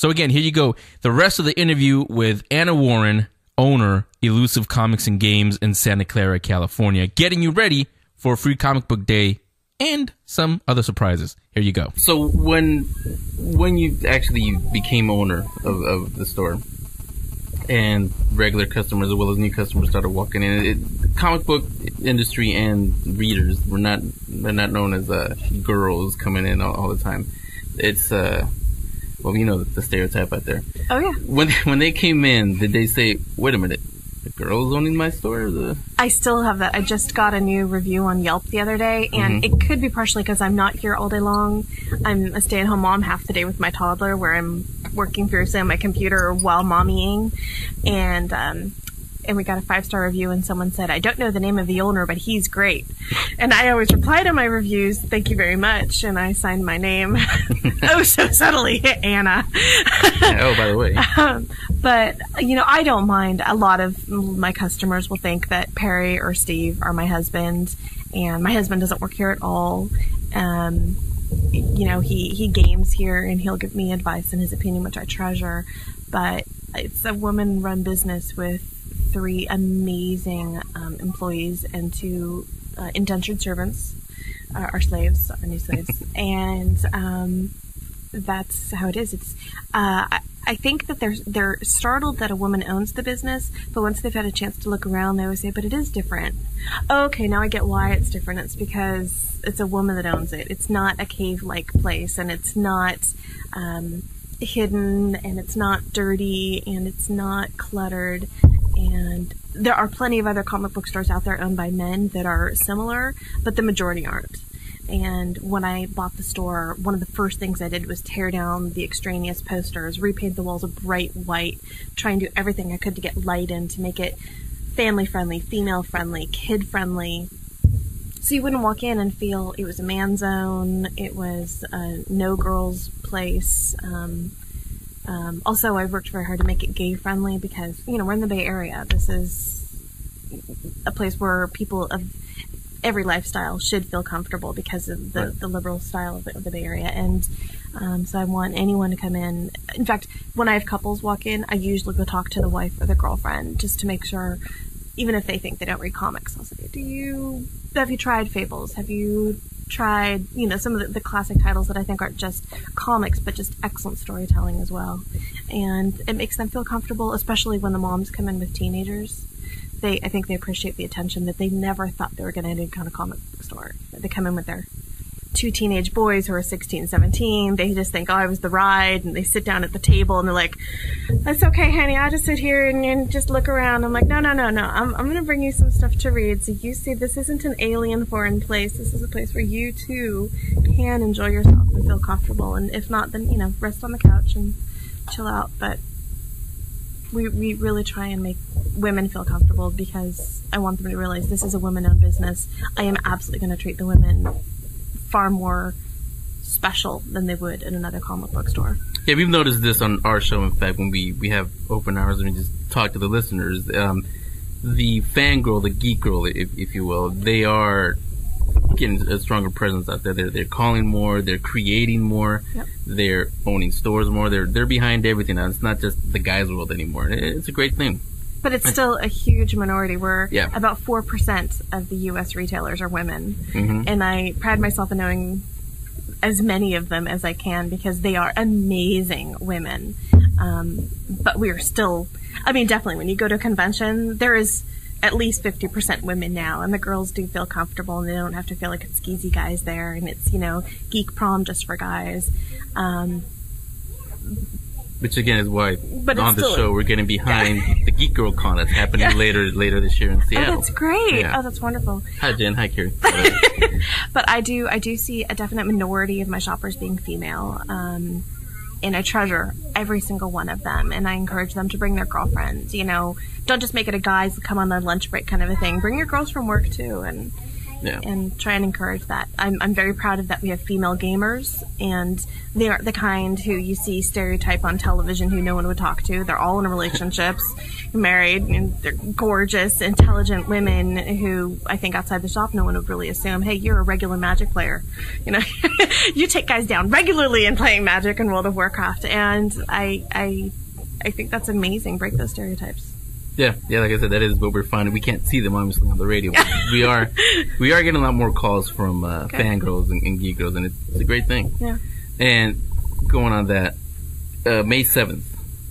So again, here you go. The rest of the interview with Anna Warren, owner, Illusive Comics and Games in Santa Clara, California, getting you ready for a free comic book day and some other surprises. Here you go. So when you became owner of the store, and regular customers as well as new customers started walking in, the comic book industry and readers they're not known as girls coming in all the time. It's well, you know the stereotype out there. Oh yeah. When they came in, did they say, "Wait a minute, the girl's owning my store"? I still have that. I just got a new review on Yelp the other day, and it could be partially because I'm not here all day long. I'm a stay-at-home mom half the day with my toddler, where I'm working fiercely on my computer while mommying, and we got a 5-star review, and someone said, "I don't know the name of the owner, but he's great." And I always reply to my reviews, "Thank you very much," and I signed my name. Oh, so subtly, Anna. Oh, by the way. But, you know, I don't mind. A lot of my customers will think that Perry or Steve are my husband, and my husband doesn't work here at all. You know, he games here, and he'll give me advice and his opinion, which I treasure. But it's a woman-run business with 3 amazing employees and 2 indentured servants, our slaves, our new slaves, and that's how it is. It's I think that they're startled that a woman owns the business, but once they've had a chance to look around, they always say, "But it is different." Okay, now I get why it's different. It's because it's a woman that owns it. It's not a cave-like place, and it's not hidden, and it's not dirty, and it's not cluttered. And there are plenty of other comic book stores out there owned by men that are similar, but the majority aren't. And when I bought the store, one of the first things I did was tear down the extraneous posters, repaint the walls a bright white, try and do everything I could to get light in to make it family-friendly, female-friendly, kid-friendly. So you wouldn't walk in and feel it was a man zone, it was a no-girls place. Also, I worked very hard to make it gay-friendly because, you know, we're in the Bay Area. This is a place where people of every lifestyle should feel comfortable because of the liberal style of the Bay Area. And so I want anyone to come in. In fact, when I have couples walk in, I usually go talk to the wife or the girlfriend just to make sure, even if they think they don't read comics, I'll say, have you tried Fables? Have you tried, you know, some of the classic titles that I think aren't just comics, but just excellent storytelling as well. And it makes them feel comfortable, especially when the moms come in with teenagers. I think they appreciate the attention that they never thought they were going to any kind of comic book store. They come in with their 2 teenage boys who are 16, 17. They just think, "Oh, I was the ride," and they sit down at the table and they're like, "That's okay, honey. I'll just sit here and just look around." I'm like, No. I'm going to bring you some stuff to read, so you see this isn't an alien foreign place. This is a place where you too can enjoy yourself and feel comfortable. And if not, then, you know, rest on the couch and chill out. But we really try and make women feel comfortable because I want them to realize this is a women-owned business. I am absolutely going to treat the women far more special than they would in another comic book store. Yeah, we've noticed this on our show. In fact, when we have open hours and we just talk to the listeners, the fangirl, the geek girl, if you will, they are getting a stronger presence out there. They're calling more, they're creating more, they're owning stores more, they're behind everything now. It's not just the guys' world anymore. It's a great thing. But it's still a huge minority. We're about 4% of the U.S. retailers are women. And I pride myself in knowing as many of them as I can because they are amazing women. But we are still, I mean, definitely when you go to a convention, there is at least 50% women now, and the girls do feel comfortable and they don't have to feel like it's skeezy guys there and it's, you know, geek prom just for guys. Which again is why on the show we're getting behind the Geek Girl Con that's happening later this year in Seattle. Oh, that's great. Yeah. Oh, that's wonderful. Hi, Jen. Hi, Carrie. But I do see a definite minority of my shoppers being female. And I treasure every single one of them. And I encourage them to bring their girlfriends. You know, don't just make it a guys come on the lunch break kind of a thing. Bring your girls from work too. And, and try and encourage that. I'm very proud of that. We have female gamers, and they aren't the kind who you see stereotype on television who no one would talk to. They're all in relationships, married, and they're gorgeous, intelligent women who I think outside the shop no one would really assume, hey, you're a regular Magic player. You know, you take guys down regularly in playing Magic and World of Warcraft, and I think that's amazing. Break those stereotypes. Yeah, like I said, that is what we're finding. We can't see them obviously on the radio. But we are getting a lot more calls from fangirls and geek girls, and it's a great thing. Yeah. And going on that, May 7th,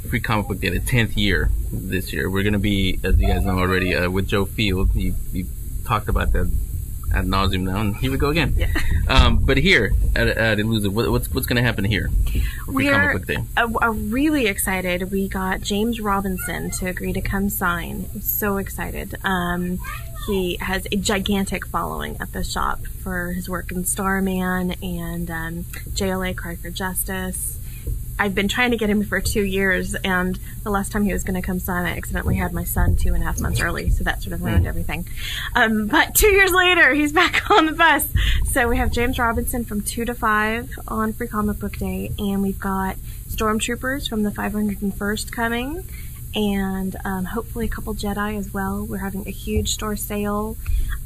Free Comic Book Day, the 10th year this year. We're going to be, as you guys know already, with Joe Field. He talked about that ad nauseum now, and here we go again. Yeah. But here at Illusive, what's going to happen here for Free Comic Book Day? Are really excited. We got James Robinson to agree to come sign. I'm so excited. He has a gigantic following at the shop for his work in Starman and JLA Cry for Justice. I've been trying to get him for 2 years, and the last time he was going to come sign, I accidentally had my son 2.5 months early, so that sort of ruined everything. But 2 years later, he's back on the bus. So we have James Robinson from 2 to 5 on Free Comic Book Day, and we've got Stormtroopers from the 501st coming, and hopefully a couple Jedi as well. We're having a huge store sale.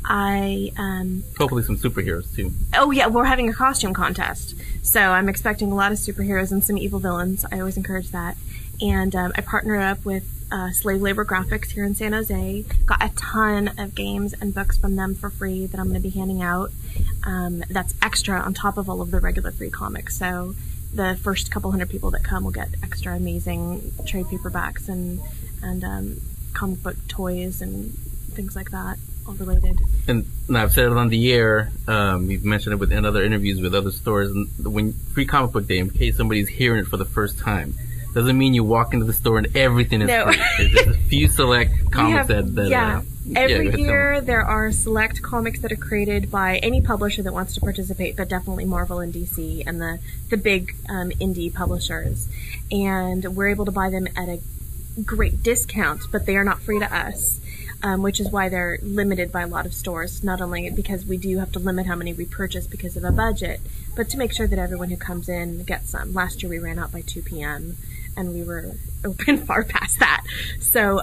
Hopefully some superheroes too. Oh yeah, we're having a costume contest, so I'm expecting a lot of superheroes and some evil villains. I always encourage that. And I partnered up with Slave Labor Graphics here in San Jose. Got a ton of games and books from them for free that I'm going to be handing out. That's extra on top of all of the regular free comics. So the first couple hundred people that come will get extra amazing trade paperbacks and comic book toys and things like that. All related. And I've said it on the air. You've mentioned it in other interviews with other stores. And when Free Comic Book Day, in case somebody's hearing it for the first time, doesn't mean you walk into the store and everything is free. There's just a few select comics Every year there are select comics that are created by any publisher that wants to participate, but definitely Marvel and DC and the big indie publishers. And we're able to buy them at a great discount, but they are not free to us. Which is why they're limited by a lot of stores, not only because we do have to limit how many we purchase because of a budget, but to make sure that everyone who comes in gets some. Last year we ran out by 2 p.m. and we were open far past that. So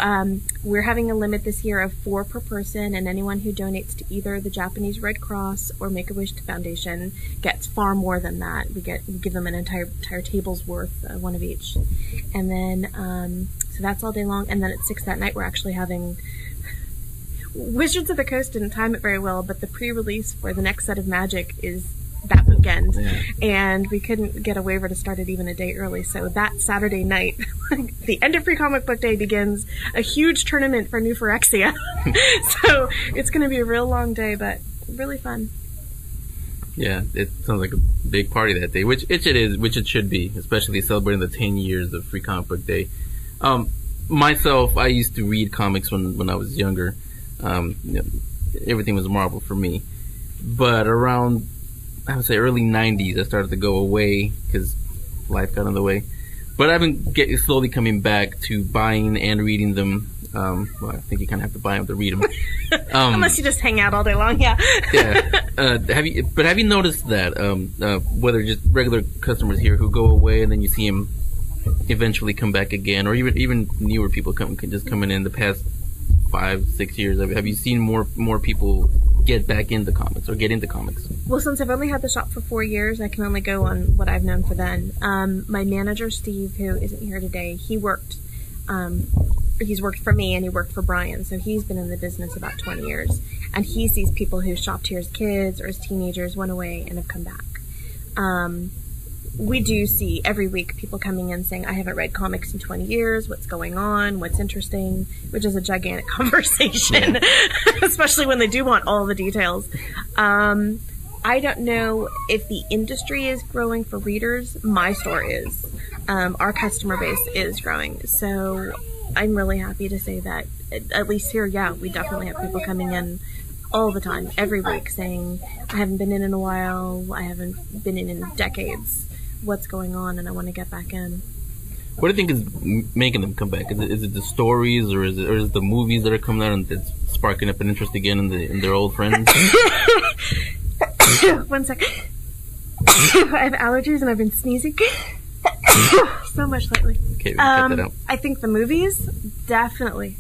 we're having a limit this year of 4 per person, and anyone who donates to either the Japanese Red Cross or Make-A-Wish Foundation gets far more than that. We give them an entire table's worth, one of each. And then, so that's all day long, and then at 6 that night we're actually having... Wizards of the Coast didn't time it very well, but the pre-release for the next set of Magic is that weekend, and we couldn't get a waiver to start it even a day early. So that Saturday night, the end of Free Comic Book Day, begins a huge tournament for New Phyrexia. So it's going to be a real long day, but really fun. Yeah, it sounds like a big party that day, which it is, which it should be, especially celebrating the 10 years of Free Comic Book Day. Myself, I used to read comics when I was younger. Everything was Marvel for me. But around, I would say, early 90s, I started to go away because life got in the way. But I've been slowly coming back to buying and reading them. Well, I think you kind of have to buy them to read them. Unless you just hang out all day long, yeah. Have you noticed that whether just regular customers here who go away and then you see them eventually come back again, or even newer people coming in the past 5-6 years, have you seen more people get back into comics or get into comics? Well, since I've only had the shop for 4 years, I can only go on what I've known for then. My manager, Steve, who isn't here today, he's worked for me and he worked for Brian, so he's been in the business about 20 years. And he sees people who shopped here as kids or as teenagers, went away, and have come back. We do see every week people coming in saying, I haven't read comics in 20 years, what's going on, what's interesting, which is a gigantic conversation, especially when they do want all the details. I don't know if the industry is growing for readers. My store is. Our customer base is growing. So I'm really happy to say that, at least here, yeah, we definitely have people coming in all the time, every week, saying, I haven't been in a while, I haven't been in decades. What's going on, and I want to get back in. What do you think is making them come back? Is it the stories, or is it the movies that are coming out and it's sparking up an interest again in their old friends. 1 second. I have allergies and I've been sneezing so much lately. Okay, we can cut that out. I think the movies, definitely.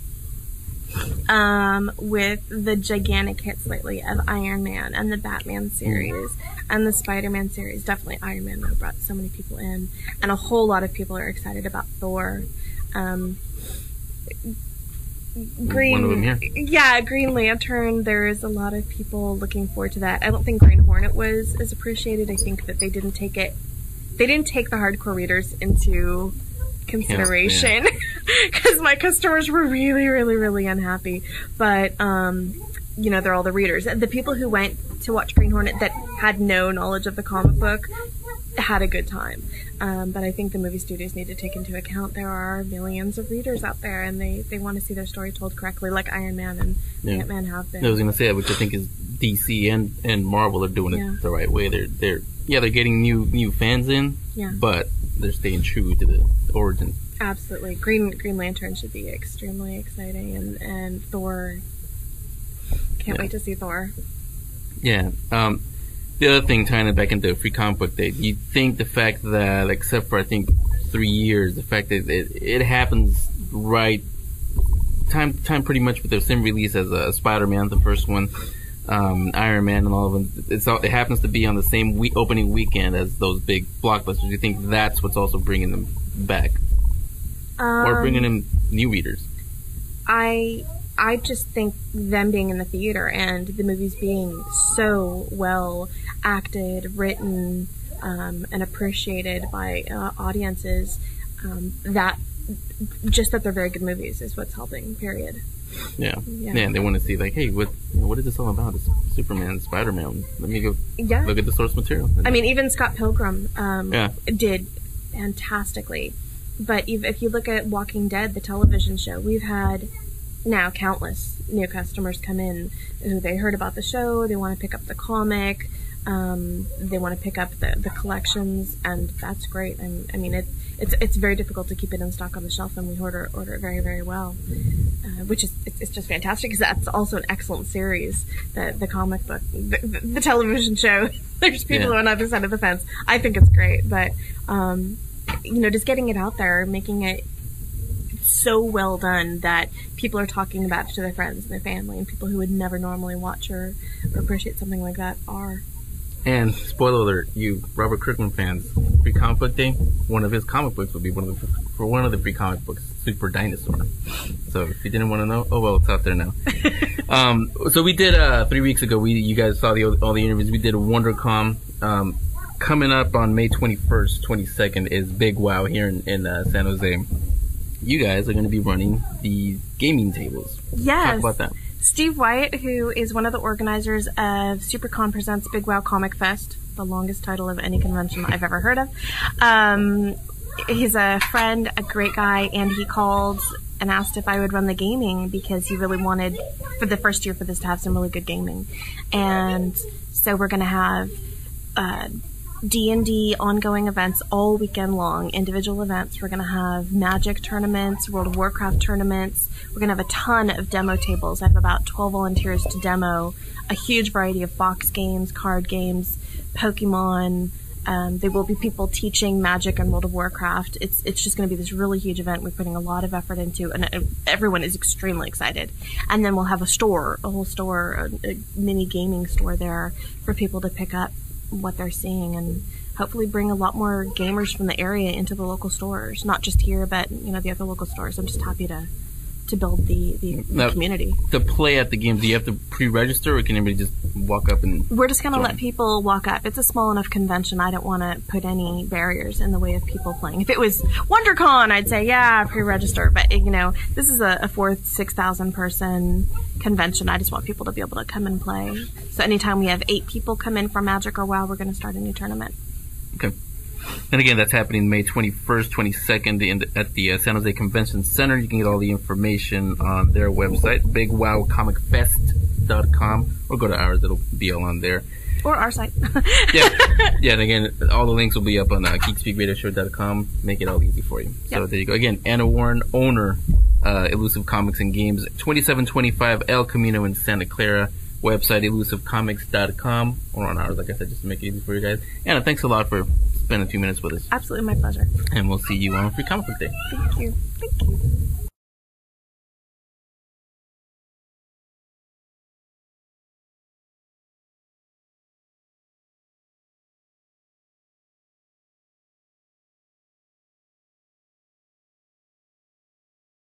With the gigantic hits lately of Iron Man and the Batman series and the Spider-Man series, definitely Iron Man though brought so many people in, and a whole lot of people are excited about Thor. One of them here. Yeah, Green Lantern. There's a lot of people looking forward to that. I don't think Green Hornet was as appreciated. I think that they didn't take the hardcore readers into consideration because my customers were really, really, really unhappy. But they're all the readers. The people who went to watch Green Hornet that had no knowledge of the comic book had a good time. But I think the movie studios need to take into account there are millions of readers out there, and they want to see their story told correctly, like Iron Man and Ant-Man have been. I was going to say that, which I think is DC and Marvel are doing it the right way. They're getting new fans in, but they're staying true to the origins. Absolutely. Green Lantern should be extremely exciting, and Thor. Can't wait to see Thor. Yeah. The other thing, tying it back into Free Comic Book Day, you think the fact that, except for I think 3 years, the fact that it happens right time pretty much with the same release as Spider-Man, the first one, Iron Man, and all of them. It happens to be on the same opening weekend as those big blockbusters. You think that's what's also bringing them back, or bringing in new readers? I just think them being in the theater and the movies being so well acted, written, and appreciated by audiences, that they're very good movies is what's helping, period. Yeah, and they want to see, like, hey, what is this all about? It's Superman, Spider-Man. Let me go look at the source material. I mean, even Scott Pilgrim did fantastically. But if you look at Walking Dead, the television show, we've had now countless new customers come in who they heard about the show, they want to pick up the comic, they want to pick up the collections, and that's great. I mean, it's very difficult to keep it in stock on the shelf, and we order it very, very well, which is it's just fantastic because that's also an excellent series. The comic book, the television show. There's people on the other side of the fence. I think it's great, but just getting it out there, making it so well done that people are talking about it to their friends and their family, and people who would never normally watch or appreciate something like that are. And spoiler alert, you Robert Kirkman fans, Free Comic Book Day, one of his comic books will be one of the free comic books, Super Dinosaur. So if you didn't want to know, oh well, it's out there now. So we did 3 weeks ago. You guys saw all the interviews. We did a WonderCon. Coming up on May 21st, 22nd is Big Wow here in San Jose. You guys are going to be running the gaming tables. Yes. Talk about that. Steve White, who is one of the organizers of SuperCon Presents Big Wow Comic Fest, the longest title of any convention I've ever heard of. He's a friend, a great guy, and he called and asked if I would run the gaming because he really wanted, for the first year for this, to have some really good gaming. And so we're going to have D&D ongoing events all weekend long, individual events. We're going to have Magic tournaments, World of Warcraft tournaments. We're going to have a ton of demo tables. I have about 12 volunteers to demo a huge variety of box games, card games, Pokemon. There will be people teaching Magic and World of Warcraft. It's just going to be this really huge event we're putting a lot of effort into, and everyone is extremely excited. And then we'll have a whole store, a mini gaming store there for people to pick up what they're seeing, and hopefully bring a lot more gamers from the area into the local stores, not just here, but the other local stores. I'm just happy to build the community. To play at the games, do you have to pre-register, or can anybody just walk up and We're just going to let people walk up. It's a small enough convention. I don't want to put any barriers in the way of people playing. If it was WonderCon, I'd say, pre-register. But, this is a 6,000 person convention. I just want people to be able to come and play. So anytime we have 8 people come in for Magic or WoW, we're going to start a new tournament. Okay. And again, that's happening May 21st, 22nd at the San Jose Convention Center. You can get all the information on their website, bigwowcomicfest.com, or go to ours. It'll be all on there. Or our site. Yeah, and again, all the links will be up on geekspeakradioshow.com. Make it all easy for you. Yep. So there you go. Again, Anna Warren, owner Illusive Comics and Games, 2725 El Camino in Santa Clara. Website, illusivecomics.com, or on ours, like I said, just to make it easy for you guys. Anna, thanks a lot for spending a few minutes with us. Absolutely, my pleasure. And we'll see you on Free Comic Book Day. Thank you. Thank you.